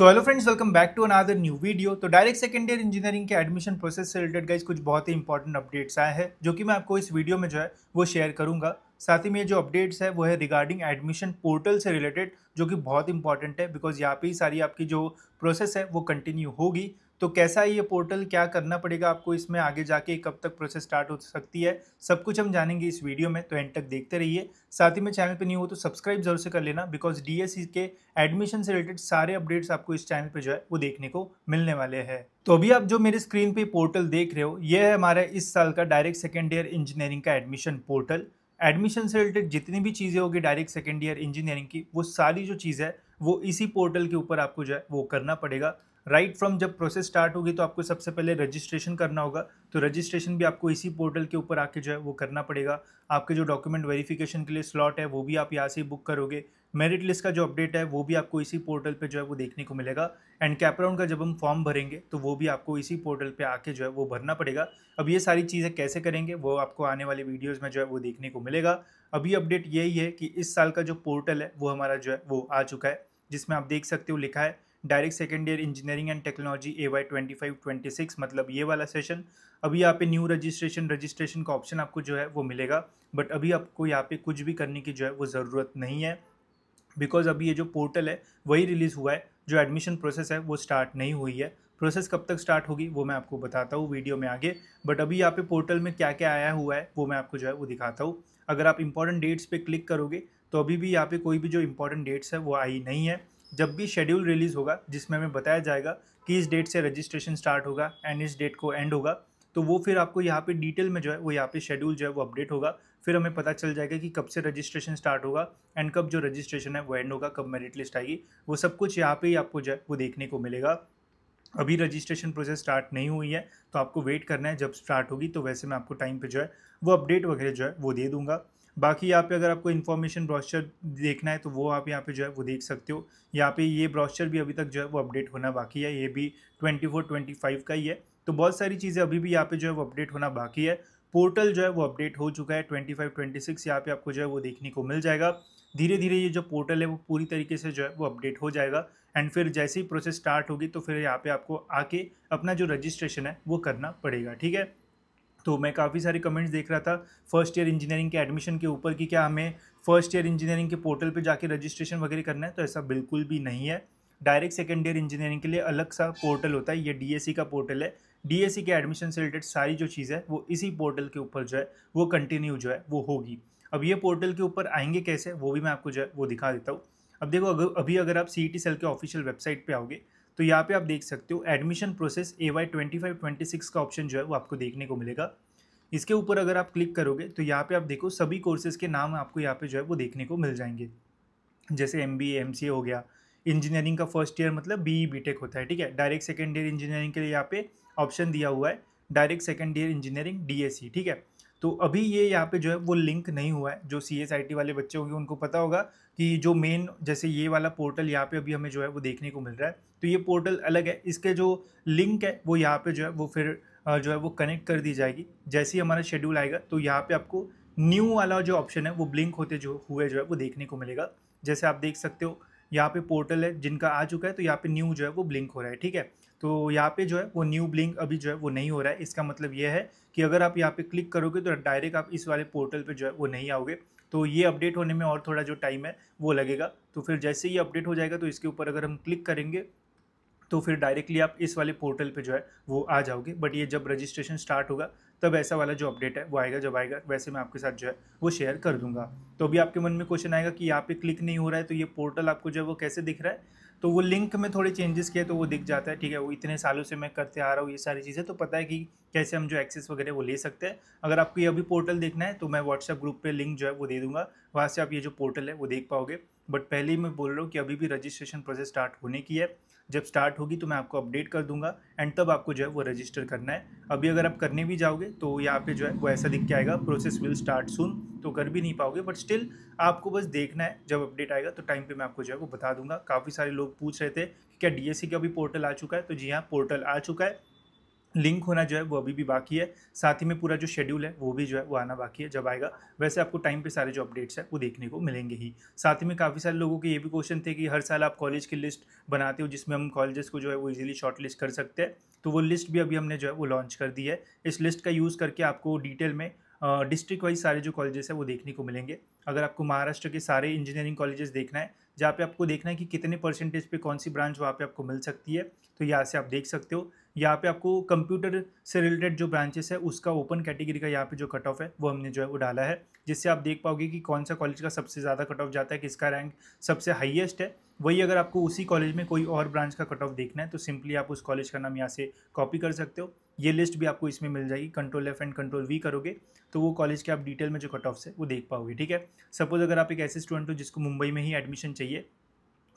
So hello friends, welcome back to another new video. तो direct second year engineering के admission process से related guys कुछ बहुत ही important updates आए हैं जो कि मैं आपको इस वीडियो में जो है वो शेयर करूंगा। साथ ही में ये जो अपडेट्स है वो है रिगार्डिंग एडमिशन पोर्टल से रिलेटेड, जो कि बहुत इंपॉर्टेंट है बिकॉज यहाँ पे ही सारी आपकी जो प्रोसेस है वो कंटिन्यू होगी। तो कैसा है ये पोर्टल, क्या करना पड़ेगा आपको इसमें, आगे जाके कब तक प्रोसेस स्टार्ट हो सकती है, सब कुछ हम जानेंगे इस वीडियो में। तो एंड तक देखते रहिए। साथ ही में चैनल पे न्यू हो तो सब्सक्राइब जरूर से कर लेना बिकॉज डीएससी के एडमिशन से रिलेटेड सारे अपडेट्स आपको इस चैनल पे जो है वो देखने को मिलने वाले हैं। तो अभी आप जो मेरे स्क्रीन पे पोर्टल देख रहे हो, ये है हमारा इस साल का डायरेक्ट सेकेंड ईयर इंजीनियरिंग का एडमिशन पोर्टल। एडमिशन से रिलेटेड जितनी भी चीज़ें होगी डायरेक्ट सेकेंड ईयर इंजीनियरिंग की, वो सारी जो चीज़ है वो इसी पोर्टल के ऊपर आपको जो है वो करना पड़ेगा। राइट फ्रॉम जब प्रोसेस स्टार्ट होगी तो आपको सबसे पहले रजिस्ट्रेशन करना होगा। तो रजिस्ट्रेशन भी आपको इसी पोर्टल के ऊपर आके जो है वो करना पड़ेगा। आपके जो डॉक्यूमेंट वेरिफिकेशन के लिए स्लॉट है वो भी आप यहाँ से ही बुक करोगे। मेरिट लिस्ट का जो अपडेट है वो भी आपको इसी पोर्टल पे जो है वो देखने को मिलेगा। एंड कैपराउंड का जब हम फॉर्म भरेंगे तो वो भी आपको इसी पोर्टल पे आके जो है वो भरना पड़ेगा। अब ये सारी चीज़ें कैसे करेंगे वो आपको आने वाले वीडियोज़ में जो है वो देखने को मिलेगा। अभी अपडेट यही है कि इस साल का जो पोर्टल है वो हमारा जो है वो आ चुका है, जिसमें आप देख सकते हो लिखा है direct second year engineering and technology AY 25-26, मतलब ये वाला सेशन। अभी यहाँ पे न्यू रजिस्ट्रेशन का ऑप्शन आपको जो है वो मिलेगा, बट अभी आपको यहाँ पे कुछ भी करने की जो है वो ज़रूरत नहीं है बिकॉज अभी ये जो पोर्टल है वही रिलीज़ हुआ है, जो एडमिशन प्रोसेस है वो स्टार्ट नहीं हुई है। प्रोसेस कब तक स्टार्ट होगी वो मैं आपको बताता हूँ वीडियो में आगे, बट अभी यहाँ पे पोर्टल में क्या क्या आया हुआ है वो मैं आपको जो है वो दिखाता हूँ। अगर आप इंपॉर्टेंट डेट्स पे क्लिक करोगे तो अभी भी यहाँ पे कोई भी जो इंपॉर्टेंट डेट्स है वो आई नहीं है। जब भी शेड्यूल रिलीज़ होगा जिसमें हमें बताया जाएगा कि इस डेट से रजिस्ट्रेशन स्टार्ट होगा एंड इस डेट को एंड होगा, तो वो फिर आपको यहाँ पे डिटेल में जो है वो यहाँ पे शेड्यूल जो है वो अपडेट होगा। फिर हमें पता चल जाएगा कि कब से रजिस्ट्रेशन स्टार्ट होगा एंड कब जो रजिस्ट्रेशन है वो एंड होगा, कब मेरिट लिस्ट आएगी, वो सब कुछ यहाँ पे ही आपको जो है वो देखने को मिलेगा। अभी रजिस्ट्रेशन प्रोसेस स्टार्ट नहीं हुई है तो आपको वेट करना है, जब स्टार्ट होगी तो वैसे मैं आपको टाइम पे जो है वो अपडेट वगैरह जो है वो दे दूंगा। बाकी यहाँ पे अगर आपको इन्फॉर्मेशन ब्रोशर देखना है तो वो आप यहाँ पे जो है वो देख सकते हो। यहाँ पे ये ब्रोशर भी अभी तक जो है वो अपडेट होना बाकी है, ये भी 24-25 का ही है। तो बहुत सारी चीज़ें अभी भी यहाँ पे जो है वो अपडेट होना बाकी है। पोर्टल जो है वो अपडेट हो चुका है 25-26, यहाँ पे आपको जो है वो देखने को मिल जाएगा। धीरे धीरे ये जो पोर्टल है वो पूरी तरीके से जो है वो अपडेट हो जाएगा एंड फिर जैसे ही प्रोसेस स्टार्ट होगी तो फिर यहाँ पे आपको आके अपना जो रजिस्ट्रेशन है वो करना पड़ेगा, ठीक है। तो मैं काफ़ी सारे कमेंट्स देख रहा था फर्स्ट ईयर इंजीनियरिंग के एडमिशन के ऊपर कि क्या हमें फर्स्ट ईयर इंजीनियरिंग के पोर्टल पे जाके रजिस्ट्रेशन वगैरह करना है, तो ऐसा बिल्कुल भी नहीं है। डायरेक्ट सेकेंड ईयर इंजीनियरिंग के लिए अलग सा पोर्टल होता है, ये डीएससी का पोर्टल है। डीएससी के एडमिशन से रिलेटेड सारी जो चीज़ है वो इसी पोर्टल के ऊपर जो है वो कंटिन्यू जो है वो होगी। अब ये पोर्टल के ऊपर आएंगे कैसे वो भी मैं आपको जो है वो दिखा देता हूँ। अब देखो, अभी अगर आप CET सेल के ऑफिशियल वेबसाइट पे आओगे तो यहाँ पे आप देख सकते हो एडमिशन प्रोसेस AY 25-26 का ऑप्शन जो है वो आपको देखने को मिलेगा। इसके ऊपर अगर आप क्लिक करोगे तो यहाँ पे आप देखो सभी कोर्सेज के नाम आपको यहाँ पे जो है वो देखने को मिल जाएंगे। जैसे MBA MCA हो गया, इंजीनियरिंग का फर्स्ट ईयर मतलब BE BTech होता है, ठीक है। डायरेक्ट सेकेंड ईयर इंजीनियरिंग के लिए यहाँ पे ऑप्शन दिया हुआ है direct second year engineering DSE, ठीक है। तो अभी ये यहाँ पे जो है वो लिंक नहीं हुआ है। जो CSIT वाले बच्चे होंगे उनको पता होगा कि जो मेन जैसे ये वाला पोर्टल यहाँ पे अभी हमें जो है वो देखने को मिल रहा है, तो ये पोर्टल अलग है। इसके जो लिंक है वो यहाँ पे जो है वो फिर जो है वो कनेक्ट कर दी जाएगी। जैसे ही हमारा शेड्यूल आएगा तो यहाँ पे आपको न्यू वाला जो ऑप्शन है वो ब्लिंक होते जो हुए जो है वो देखने को मिलेगा। जैसे आप देख सकते हो यहाँ पे पोर्टल है जिनका आ चुका है, तो यहाँ पे न्यू जो है वो ब्लिंक हो रहा है, ठीक है। तो यहाँ पे जो है वो न्यू ब्लिंक अभी जो है वो नहीं हो रहा है। इसका मतलब ये है कि अगर आप यहाँ पे क्लिक करोगे तो डायरेक्ट आप इस वाले पोर्टल पे जो है वो नहीं आओगे। तो ये अपडेट होने में और थोड़ा जो टाइम है वो लगेगा। तो फिर जैसे ही अपडेट हो जाएगा तो इसके ऊपर अगर हम क्लिक करेंगे तो फिर डायरेक्टली आप इस वाले पोर्टल पे जो है वो आ जाओगे। बट ये जब रजिस्ट्रेशन स्टार्ट होगा तब ऐसा वाला जो अपडेट है वो आएगा, जब आएगा वैसे मैं आपके साथ जो है वो शेयर कर दूंगा। तो अभी आपके मन में क्वेश्चन आएगा कि यहाँ पे क्लिक नहीं हो रहा है तो ये पोर्टल आपको जो है वो कैसे दिख रहा है। तो वो लिंक में थोड़े चेंजेस किए तो वो दिख जाता है, ठीक है। वो इतने सालों से मैं करते आ रहा हूँ ये सारी चीज़ें, तो पता है कि कैसे हम जो एक्सेस वगैरह वो ले सकते हैं। अगर आपको ये अभी पोर्टल देखना है तो मैं व्हाट्सएप ग्रुप पे लिंक जो है वो दे दूंगा, वहाँ से आप ये जो पोर्टल है वो देख पाओगे। बट पहले ही मैं बोल रहा हूँ कि अभी भी रजिस्ट्रेशन प्रोसेस स्टार्ट होने की है। जब स्टार्ट होगी तो मैं आपको अपडेट कर दूंगा एंड तब आपको जो है वो रजिस्टर करना है। अभी अगर आप करने भी जाओगे तो यहाँ पे जो है वो ऐसा दिख के आएगा प्रोसेस विल स्टार्ट सून, तो कर भी नहीं पाओगे। बट स्टिल आपको बस देखना है, जब अपडेट आएगा तो टाइम पे मैं आपको जो है वो बता दूंगा। काफ़ी सारे लोग पूछ रहे थे कि क्या DSC का भी पोर्टल आ चुका है, तो जी हाँ पोर्टल आ चुका है। लिंक होना जो है वो अभी भी बाकी है। साथ ही में पूरा जो शेड्यूल है वो भी जो है वो आना बाकी है, जब आएगा वैसे आपको टाइम पे सारे जो अपडेट्स है वो देखने को मिलेंगे ही। साथ ही में काफ़ी सारे लोगों के ये भी क्वेश्चन थे कि हर साल आप कॉलेज की लिस्ट बनाते हो जिसमें हम कॉलेजेस को जो है वो इजीली शॉर्ट लिस्ट कर सकते हैं, तो वो लिस्ट भी अभी हमने जो है वो लॉन्च कर दी है। इस लिस्ट का यूज़ करके आपको डिटेल में डिस्ट्रिक्ट वाइज सारे जो कॉलेजेस है वो देखने को मिलेंगे। अगर आपको महाराष्ट्र के सारे इंजीनियरिंग कॉलेजेस देखना है जहाँ पे आपको देखना है कि कितने परसेंटेज पे कौन सी ब्रांच वहाँ पे आपको मिल सकती है, तो यहाँ से आप देख सकते हो। यहाँ पे आपको कंप्यूटर से रिलेटेड जो ब्रांचेस है उसका ओपन कैटेगरी का यहाँ पे जो कट ऑफ है वो हमने जो है वो डाला है, जिससे आप देख पाओगे कि कौन सा कॉलेज का सबसे ज़्यादा कट ऑफ जाता है, किसका रैंक सबसे हाईएस्ट है। वही अगर आपको उसी कॉलेज में कोई और ब्रांच का कट ऑफ देखना है तो सिंपली आप उस कॉलेज का नाम यहाँ से कॉपी कर सकते हो। ये लिस्ट भी आपको इसमें मिल जाएगी, Ctrl+F एंड Ctrl+V करोगे तो वो कॉलेज के आप डिटेल में जो कट ऑफ्स है वो देख पाओगे। ठीक है, सपोज अगर आप एक ऐसे स्टूडेंट हो जिसको मुंबई में ही एडमिशन चाहिए,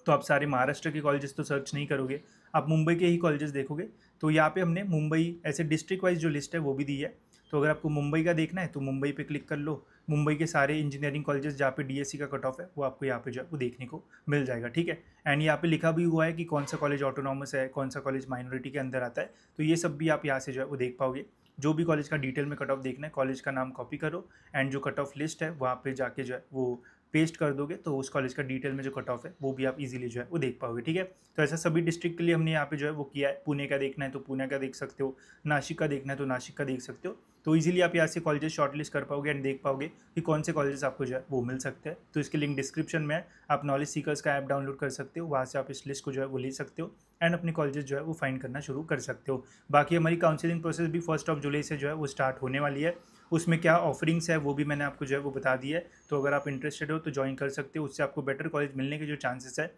तो आप सारे महाराष्ट्र के कॉलेजेस तो सर्च नहीं करोगे, आप मुंबई के ही कॉलेजेस देखोगे। तो यहाँ पे हमने मुंबई ऐसे डिस्ट्रिक्ट वाइज जो लिस्ट है वो भी दी है। तो अगर आपको मुंबई का देखना है तो मुंबई पे क्लिक कर लो, मुंबई के सारे इंजीनियरिंग कॉलेजेस जहाँ पे डीएससी का कट ऑफ है वो आपको यहाँ पे जो है वो देखने को मिल जाएगा। ठीक है, एंड यहाँ पे लिखा भी हुआ है कि कौन सा कॉलेज ऑटोनॉमस है, कौन सा कॉलेज माइनॉरिटी के अंदर आता है, तो ये सब भी आप यहाँ से जो है वो देख पाओगे। जो भी कॉलेज का डिटेल में कट ऑफ देखना है, कॉलेज का नाम कॉपी करो एंड जो कट ऑफ लिस्ट है वहाँ पे जाके जो है वो पेस्ट कर दोगे तो उस कॉलेज का डिटेल में जो कट ऑफ है वो भी आप इजीली जो है वो देख पाओगे। ठीक है, तो ऐसा सभी डिस्ट्रिक्ट के लिए हमने यहाँ पे जो है वो किया है। पुणे का देखना है तो पुणे का देख सकते हो, नासिक का देखना है तो नासिक का देख सकते हो। तो इजीली आप यहाँ से कॉलेजेस शॉर्टलिस्ट कर पाओगे एंड देख पाओगे कि कौन से कॉलेजेस आपको जो है वो मिल सकते हैं। तो इसके लिंक डिस्क्रिप्शन में है, आप नॉलेज सीकर्स का ऐप डाउनलोड कर सकते हो, वहाँ से आप इस लिस्ट को जो है वो ले सकते हो एंड अपने कॉलेजेस जो है वो फाइंड करना शुरू कर सकते हो। बाकी हमारी काउंसिलिंग प्रोसेस भी 1 जुलाई से जो है वो स्टार्ट होने वाली है। उसमें क्या ऑफरिंग्स है वो भी मैंने आपको जो है वो बता दिया है, तो अगर आप इंटरेस्टेड हो तो ज्वाइन कर सकते हो। उससे आपको बेटर कॉलेज मिलने के जो चांसेस है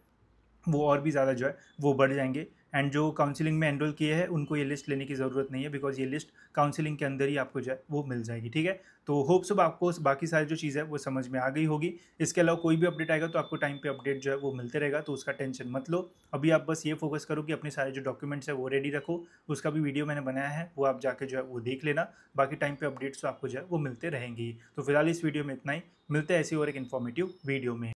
वो और भी ज़्यादा जो है वो बढ़ जाएंगे। एंड जो काउंसलिंग में एनरोल किए हैं उनको ये लिस्ट लेने की ज़रूरत नहीं है, बिकॉज ये लिस्ट काउंसलिंग के अंदर ही आपको जो है वो मिल जाएगी। ठीक है, तो होप सब आपको बाकी सारी जो चीज़ है वो समझ में आ गई होगी। इसके अलावा कोई भी अपडेट आएगा तो आपको टाइम पे अपडेट जो है वो मिलते रहेगा, तो उसका टेंशन मत लो। अभी आप बस ये फोकस करो कि अपने सारे जो डॉक्यूमेंट्स है वो रेडी रखो। उसका भी वीडियो मैंने बनाया है, वो आप जाके जो है वो देख लेना। बाकी टाइम पे अपडेट्स तो आपको जो है वो मिलते रहेंगी। तो फिलहाल इस वीडियो में इतना ही, मिलते हैं ऐसी और एक इन्फॉर्मेटिव वीडियो में।